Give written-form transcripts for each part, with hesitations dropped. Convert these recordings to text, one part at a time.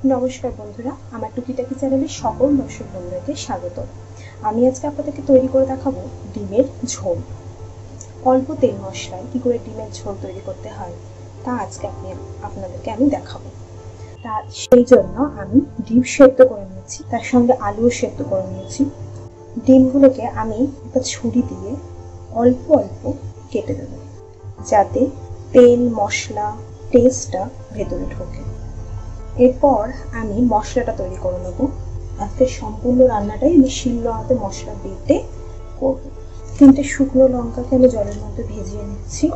নমস্কার বন্ধুরা, আমার টুকিটাকি চ্যানেলে সকল দর্শক বন্ধুদেরকে স্বাগত। আমি আজকে আপনাদেরকে তৈরি করে দেখাবো ডিমের ঝোল। অল্প তেল মশলায় কি করে ডিমের ঝোল তৈরি করতে হয় তা আজকে আপনাদেরকে আমি দেখাবো। তা সেই জন্য আমি ডিম সেদ্ধ করে নিয়েছি, তার সঙ্গে আলুও সেদ্ধ করে নিয়েছি। ডিমগুলোকে আমি একটা ছুরি দিয়ে অল্প অল্প কেটে দেবো, যাতে তেল মশলা টেস্টটা ভেতরে ঢোকে। এরপর আমি মশলাটা তৈরি করে নেবো। আজকে সম্পূর্ণ রান্নাটাই আমি শিলনোড়াতে মশলা বেটে করবো। 3টে শুকনো লঙ্কাকে আমি জলের মধ্যে ভিজিয়ে নিচ্ছি।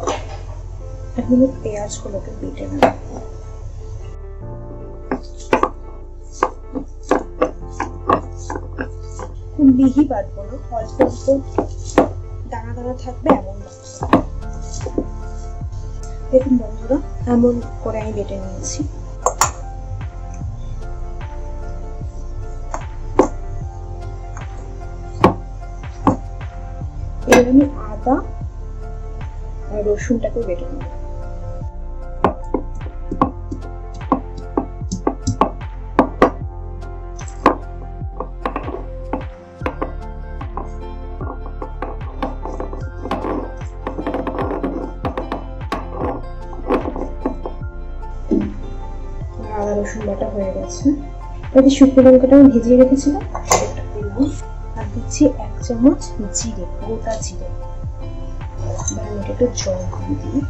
এখন পেঁয়াজগুলোকে বেটে নেব। খুব মিহি বাটবো না, অল্প অল্প দানা দানা থাকবে এমন বাটবো। দেখুন বন্ধুরা, এমন করে আমি বেটে নিয়েছি। এবার আমি আদা আর রসুনটাকে বেটে নেব। আদা রসুন বাটা হয়ে গেছে। এবার শুকনো লঙ্কাটা আমি ভিজিয়ে রেখেছিলাম সেটা দিলাম, আর দিচ্ছি 1 চামচ জিরে, গোটা জিরে। এবার আমি একটু জল দিয়ে দিই।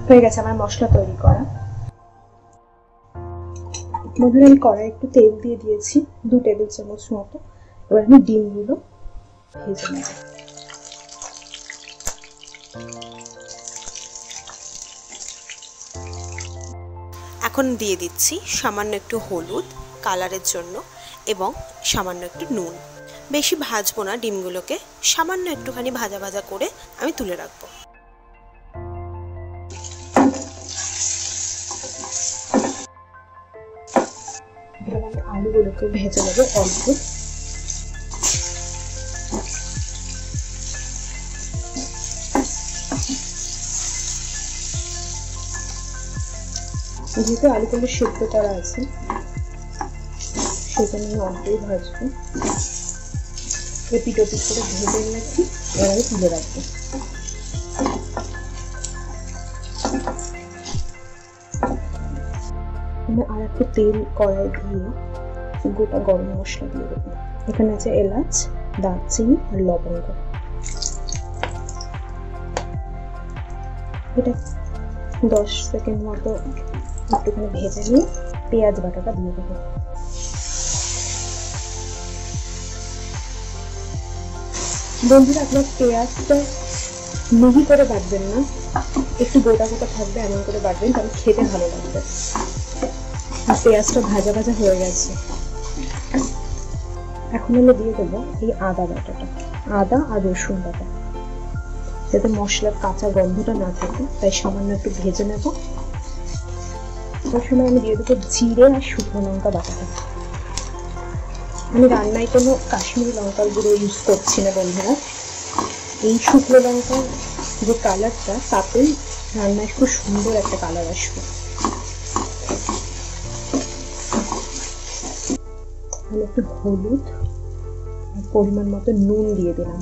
হয়ে গেছে আমার মশলা তৈরি করা। বন্ধুরা, আমি কড়াই একটু তেল দিয়ে দিয়েছি, 2 টেবিল চামচ মতো। এবার আমি ডিমগুলো ভেজে নেব। এখন দিয়ে দিচ্ছি সামান্য একটু হলুদ কালারের জন্য এবং সামান্য একটু নুন। বেশি ভাজবো না ডিমগুলোকে, সামান্য একটুখানি ভাজা ভাজা করে আমি তুলে রাখবো। আলুগুলোকে ভেজে নেবো অল্প। যেহেতু আলুগুলো সেদ্ধ করা আছে সেটা নিয়ে অল্পই ভাজবো। এপিট ওপিট করে ভেজে নিয়েছি, এবার আমি তুলে রাখবো। আমি আর একটু তেল কড়াই দিয়ে গোটা গরম মশলা দিয়ে দেবো। এখানে আছে এলাচ, দারচিনি আর লবঙ্গ। এটা 10 সেকেন্ড মতো একটুখানি ভেজে নিয়ে পেঁয়াজ বাটাটা দিয়ে দেবো। বন্ধুরা, আপনার পেঁয়াজটা মিহি করে বাটবেন না, একটু গোটা গোটা থাকবে এমন করে বাটবেন, তাহলে খেতে ভালো লাগবে। আর পেঁয়াজটা ভাজা ভাজা হয়ে গেছে। এখন আমি দিয়ে দেবো এই আদা বাটাটা, আদা আর রসুন বাটা, যাতে মশলার কাঁচা গন্ধটা না থাকে, তাই সামান্য একটু ভেজে নেব। তার সময় আমি দিয়ে দেবো জিরে আর শুকনো লঙ্কা বাটাটা। আমি রান্নায় কোনো কাশ্মীরি লঙ্কার গুঁড়ো ইউজ করছি না বন্ধুরা। এই শুকনো লঙ্কার যে কালারটা, তাতেই রান্নায় খুব সুন্দর একটা কালার আসবে। আমি একটু হলুদ পরিমাণ মতো নুন দিয়ে দিলাম।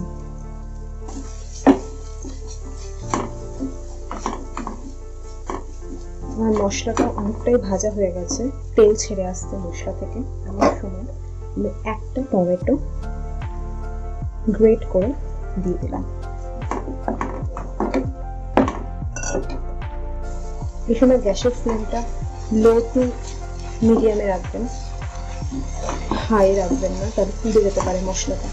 আমার মশলাটা অনেকটাই ভাজা হয়ে গেছে, তেল ছেড়ে আসছে মশলা থেকে। আমার সময় আমি একটা টমেটো গ্রেট করে দিয়ে দিলাম। এই সময় গ্যাসের ফ্লেমটা লো টু মিডিয়ামে রাখবেন, হাই রাখবেন না, তাহলে পুড়ে যেতে পারে মশলাটা।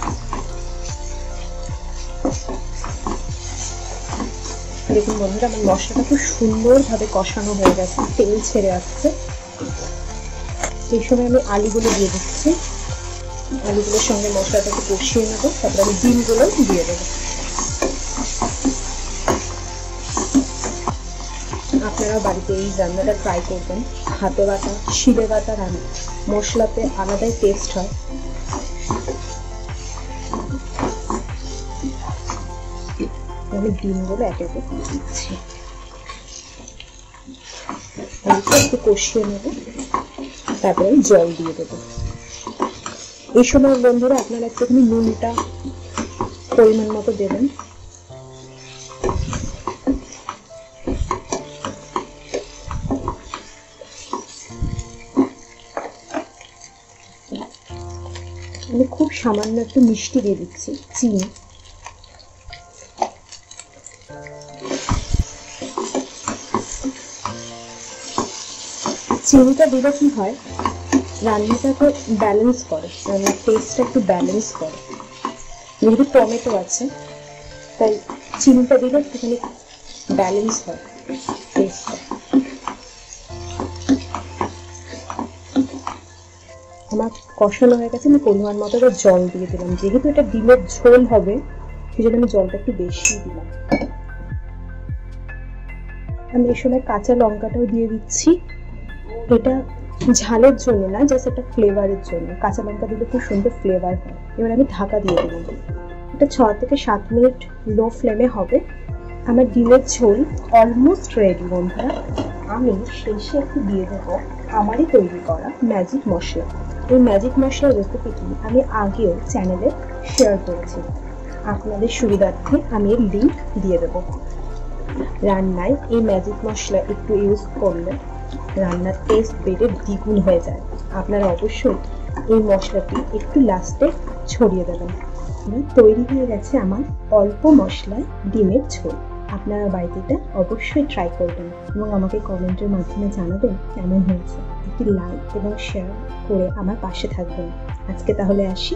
দেখুন বন্ধুরা, আমার মশলাটা খুব সুন্দরভাবে কষানো হয়ে গেছে, তেল ছেড়ে আসছে। এই সময় আমি আলুগুলো দিয়ে দিচ্ছি। আলুগুলোর সঙ্গে মশলাটাকে কষিয়ে নেবো, তারপরে আমি ডিমগুলো দিয়ে দেবো। আপনারা বাড়িতে এই রান্নাটা ট্রাই করবেন। হাতে বাটা শিলে বাটা রান্না মশলাতে আলাদাই টেস্ট হয়। আমি ডিমগুলো একে একে দিয়ে দিচ্ছি, একটু কষিয়ে নেব, তারপরে জল দিয়ে দেবো। এই সময় বন্ধুরা আপনারা একটুখানি নুনটা পরিমাণ মতো দেবেন। আমি খুব সামান্য একটু মিষ্টি দিয়ে দিচ্ছি, চিনি। চিনিটা দিলে কি হয়, রান্নাটাকে ব্যালেন্স করে, রান্নার টেস্টটা একটু ব্যালেন্স করে। যেহেতু টমেটো আছে তাই চিনিটা দিলে একটুখানি ব্যালেন্স হয় টেস্টটা। আমার কষানো হয়ে গেছে, আমি পরিমাণ মতো জল দিয়ে দিলাম। যেহেতু এটা ডিমের ঝোল হবে সেই জন্য আমি জলটা একটু বেশি দিলাম। আমি এই সময় কাঁচা লঙ্কাটাও দিয়ে দিচ্ছি। এটা ঝালের জন্য না, জাস্ট একটা ফ্লেভারের জন্য। কাঁচা লঙ্কা দিলে খুব সুন্দর ফ্লেভার হয়। এবার আমি ঢাকা দিয়ে দিলাম। এটা 6 থেকে 7 মিনিট লো ফ্লেমে হবে। আমার ডিমের ঝোল অলমোস্ট রেডি বন্ধুরা। আমি শেষে একটু দিয়ে দেবো আমারই তৈরি করা ম্যাজিক মশলা। এই ম্যাজিক মশলার রেসিপিটি আমি আগেও চ্যানেলে শেয়ার করেছি, আপনাদের সুবিধার্থে আমি এর লিঙ্ক দিয়ে দেবো। রান্নায় এই ম্যাজিক মশলা একটু ইউজ করলে রান্নার টেস্ট বেড়ে দ্বিগুণ হয়ে যায়। আপনারা অবশ্যই এই মশলাটি একটু লাস্টে ছড়িয়ে দেবেন। তৈরি হয়ে গেছে আমার অল্প মশলায় ডিমের ঝোল। আপনারা বাড়িতে এটা অবশ্যই ট্রাই করবেন এবং আমাকে কমেন্টের মাধ্যমে জানাবেন কেমন হয়েছে। একটি লাইক এবং শেয়ার করে আমার পাশে থাকবেন। আজকে তাহলে আসি।